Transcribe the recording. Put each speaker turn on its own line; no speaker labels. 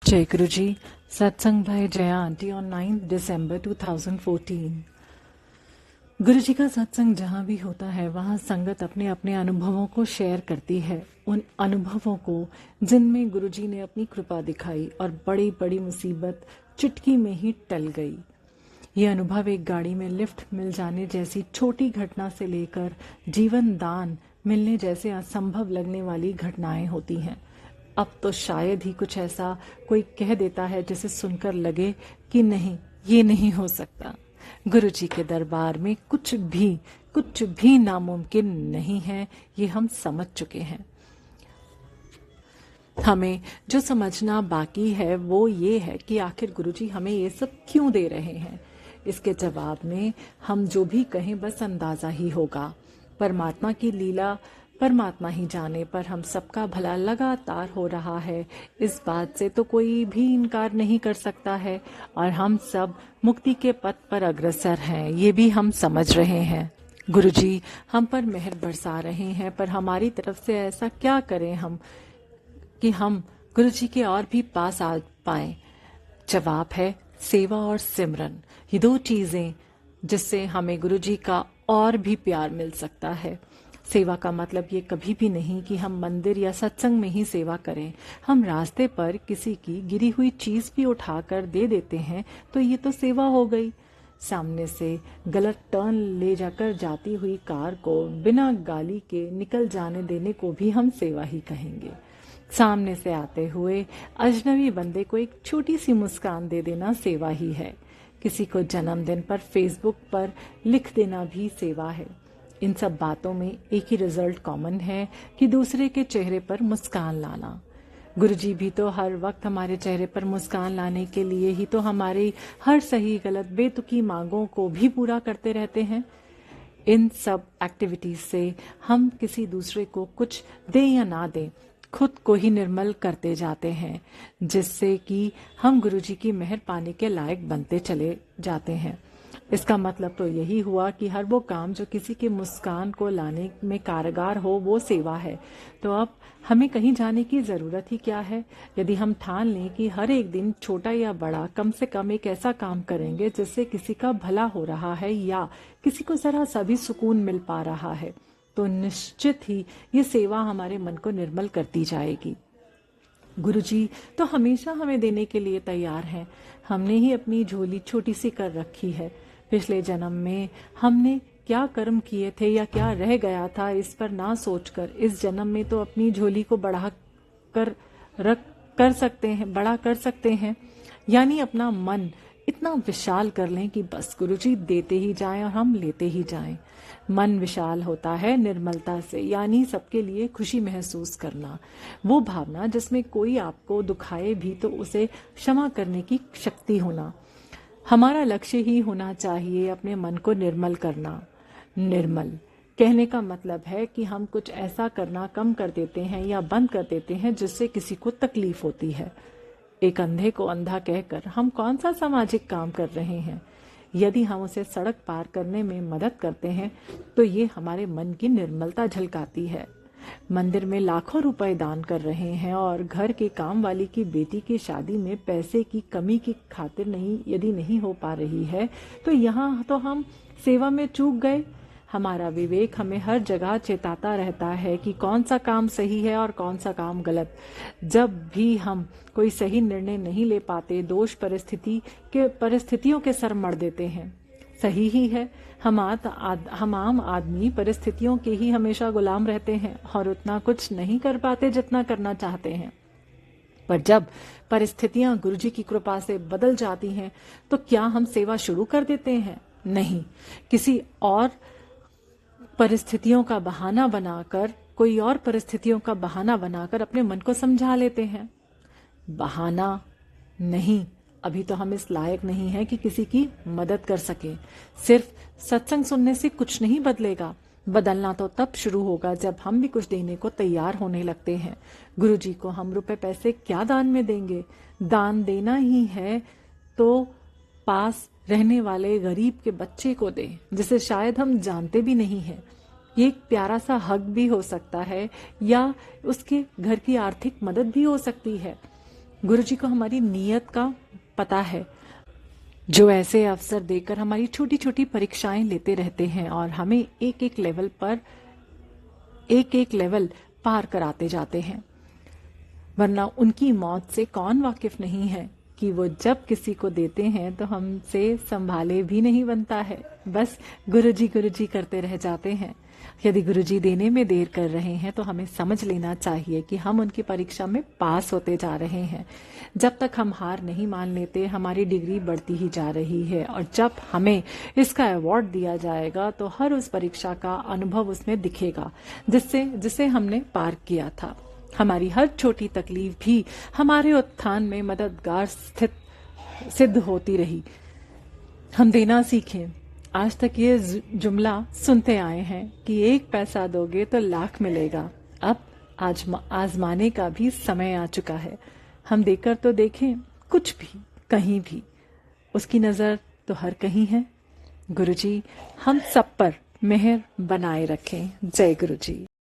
जय गुरु जी। सत्संग bye Jaya aunty on 9 दिसंबर 2014। गुरु जी का सत्संग जहाँ भी होता है वहाँ संगत अपने अपने अनुभवों को शेयर करती है। उन अनुभवों को जिनमें गुरु जी ने अपनी कृपा दिखाई और बड़ी बड़ी मुसीबत चुटकी में ही टल गई। ये अनुभव एक गाड़ी में लिफ्ट मिल जाने जैसी छोटी घटना से लेकर जीवन दान मिलने जैसे असंभव लगने वाली घटनाएं होती हैं। अब तो शायद ही कुछ ऐसा कोई कह देता है जिसे सुनकर लगे कि नहीं, ये नहीं हो सकता। गुरु जी के दरबार में कुछ भी नामुमकिन नहीं है, ये हम समझ चुके हैं। हमें जो समझना बाकी है वो ये है कि आखिर गुरु जी हमें ये सब क्यों दे रहे हैं। इसके जवाब में हम जो भी कहें बस अंदाजा ही होगा। परमात्मा की लीला परमात्मा ही जाने, पर हम सबका भला लगातार हो रहा है, इस बात से तो कोई भी इनकार नहीं कर सकता है। और हम सब मुक्ति के पथ पर अग्रसर हैं, ये भी हम समझ रहे हैं। गुरु जी हम पर मेहर बरसा रहे हैं, पर हमारी तरफ से ऐसा क्या करें हम कि हम गुरु जी के और भी पास आ पाएं। जवाब है सेवा और सिमरन, ये दो चीजें जिससे हमें गुरु जी का और भी प्यार मिल सकता है। सेवा का मतलब ये कभी भी नहीं कि हम मंदिर या सत्संग में ही सेवा करें। हम रास्ते पर किसी की गिरी हुई चीज भी उठाकर दे देते हैं तो ये तो सेवा हो गई। सामने से गलत टर्न ले जाकर जाती हुई कार को बिना गाली के निकल जाने देने को भी हम सेवा ही कहेंगे। सामने से आते हुए अजनबी बंदे को एक छोटी सी मुस्कान दे देना सेवा ही है। किसी को जन्मदिन पर फेसबुक पर लिख देना भी सेवा है। इन सब बातों में एक ही रिजल्ट कॉमन है कि दूसरे के चेहरे पर मुस्कान लाना। गुरुजी भी तो हर वक्त हमारे चेहरे पर मुस्कान लाने के लिए ही तो हमारी हर सही गलत बेतुकी मांगों को भी पूरा करते रहते हैं। इन सब एक्टिविटीज से हम किसी दूसरे को कुछ दे या ना दे खुद को ही निर्मल करते जाते हैं, जिससे कि हम गुरुजी की मेहर पाने के लायक बनते चले जाते हैं। इसका मतलब तो यही हुआ कि हर वो काम जो किसी के मुस्कान को लाने में कारगर हो वो सेवा है। तो अब हमें कहीं जाने की जरूरत ही क्या है। यदि हम ठान लें कि हर एक दिन छोटा या बड़ा कम से कम एक ऐसा काम करेंगे जिससे किसी का भला हो रहा है या किसी को जरा सा भी सुकून मिल पा रहा है, तो निश्चित ही ये सेवा हमारे मन को निर्मल करती जाएगी। गुरुजी तो हमेशा हमें देने के लिए तैयार हैं। हमने ही अपनी झोली छोटी सी कर रखी है। पिछले जन्म में हमने क्या कर्म किए थे या क्या रह गया था इस पर ना सोचकर इस जन्म में तो अपनी झोली को बढ़ा कर सकते हैं। यानी अपना मन इतना विशाल कर लें कि बस गुरुजी देते ही जाएं और हम लेते ही जाएं। मन विशाल होता है निर्मलता से, यानी सबके लिए खुशी महसूस करना, वो भावना जिसमें कोई आपको दुखाए भी तो उसे क्षमा करने की शक्ति होना। हमारा लक्ष्य ही होना चाहिए अपने मन को निर्मल करना। निर्मल कहने का मतलब है कि हम कुछ ऐसा करना कम कर देते हैं या बंद कर देते हैं जिससे किसी को तकलीफ होती है। एक अंधे को अंधा कहकर हम कौन सा सामाजिक काम कर रहे हैं। यदि हम उसे सड़क पार करने में मदद करते हैं तो ये हमारे मन की निर्मलता झलकाती है। मंदिर में लाखों रुपए दान कर रहे हैं और घर के काम वाली की बेटी की शादी में पैसे की कमी की खातिर यदि नहीं हो पा रही है तो यहाँ तो हम सेवा में चूक गए। हमारा विवेक हमें हर जगह चेताता रहता है कि कौन सा काम सही है और कौन सा काम गलत। जब भी हम कोई सही निर्णय नहीं ले पाते, दोष परिस्थितियों के सर मढ़ देते हैं। सही ही है, हम आम आदमी परिस्थितियों के ही हमेशा गुलाम रहते हैं और उतना कुछ नहीं कर पाते जितना करना चाहते हैं। पर जब परिस्थितियां गुरुजी की कृपा से बदल जाती हैं तो क्या हम सेवा शुरू कर देते हैं? नहीं, किसी और परिस्थितियों का बहाना बनाकर अपने मन को समझा लेते हैं। बहाना नहीं, अभी तो हम इस लायक नहीं है कि किसी की मदद कर सके। सिर्फ सत्संग सुनने से कुछ नहीं बदलेगा। बदलना तो तब शुरू होगा जब हम भी कुछ देने को तैयार होने लगते हैं। गुरुजी को हम रुपए पैसे क्या दान में देंगे? दान देना ही है तो पास रहने वाले गरीब के बच्चे को दे जिसे शायद हम जानते भी नहीं हैं। ये एक प्यारा सा हक भी हो सकता है या उसके घर की आर्थिक मदद भी हो सकती है। गुरुजी को हमारी नीयत का पता है, जो ऐसे अवसर देकर हमारी छोटी छोटी परीक्षाएं लेते रहते हैं और हमें एक एक लेवल पार कराते जाते हैं। वरना उनकी मौत से कौन वाकिफ नहीं है कि वो जब किसी को देते हैं तो हमसे संभाले भी नहीं बनता है, बस गुरुजी करते रह जाते हैं। यदि गुरुजी देने में देर कर रहे हैं तो हमें समझ लेना चाहिए कि हम उनकी परीक्षा में पास होते जा रहे हैं। जब तक हम हार नहीं मान लेते, हमारी डिग्री बढ़ती ही जा रही है, और जब हमें इसका अवार्ड दिया जाएगा तो हर उस परीक्षा का अनुभव उसमें दिखेगा जिसे हमने पार किया था। हमारी हर छोटी तकलीफ भी हमारे उत्थान में मददगार सिद्ध होती रही। हम देना सीखें। आज तक ये जुमला सुनते आए हैं कि 1 पैसा दोगे तो लाख मिलेगा। अब आजमाने का भी समय आ चुका है। हम देकर तो देखें, कुछ भी, कहीं भी। उसकी नजर तो हर कहीं है। गुरुजी हम सब पर मेहर बनाए रखें। जय गुरुजी।